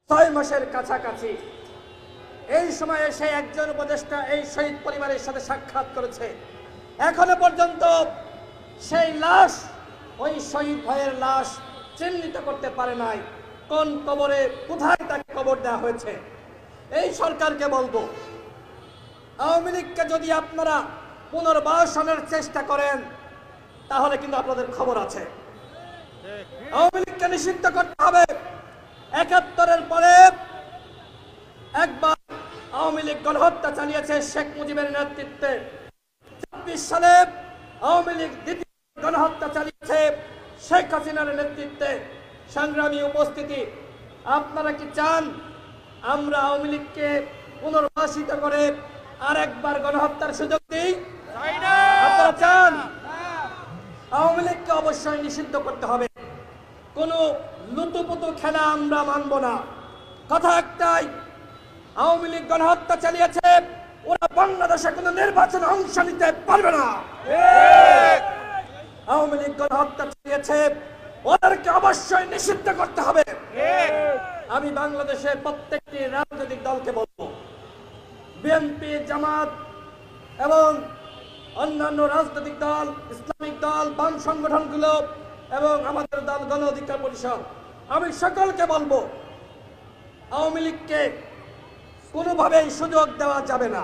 6 মাসের কাছাকাছি। এই সময়ে সে একজন উপদেষ্টা এই শহীদ পরিবারের সাথে সাক্ষাৎ করেছে। এখনো পর্যন্ত সেই লাশ, ওই শহীদ ভাইয়ের লাশ চিহ্নিত করতে পারে নাই কোন কবরে, কোথায় তাকে কবর দেওয়া হয়েছে। এই সরকারকে বলবো, আওয়ামী লীগকে যদি আপনারা পুনর্বাসনের চেষ্টা করেন তাহলে কিন্তু আপনাদের খবর আছে। আওয়ামী লীগকে নিষিদ্ধ করতে হবে। ৭১-এর পরে একবার আওয়ামী লীগ গণহত্যা চালিয়েছে শেখ মুজিবের নেতৃত্বে। ২৬ সালে আওয়ামী লীগ দ্বিতীয় গণহত্যা চালিয়েছে শেখ হাসিনার নেতৃত্বে। সংগ্রামী উপস্থিতি, আপনারা কি চান আমরা আওয়ামী লীগকে পুনর্বাসিত করে আরেকবার গণহত্যার সুযোগ দিই? আপনারা চান? আওয়ামী লীগকে অবশ্যই নিষিদ্ধ করতে হবে। কোনো লুতুপুতু খেলা আমরা মানব না। কথা একটাই, আওয়ামী লীগ গণহত্যা চালিয়েছে, ওরা বাংলাদেশে কোনো নির্বাচনে অংশ নিতে পারবে না। আওয়ামী লীগ গণহত্যা চালিয়েছে, ওদেরকে অবশ্যই নিষিদ্ধ করতে হবে। আমি বাংলাদেশের প্রত্যেকটি রাজনৈতিক দলকে বলবো, বিএনপি, জামাত এবং অন্যান্য রাজনৈতিক দল, ইসলামিক দল, বাম সংগঠনগুলো এবং আমাদের দল গণ অধিকার পরিষদ, আমি সকলকে বলবো আওয়ামী লীগকে কোনোভাবেই সুযোগ দেওয়া যাবে না।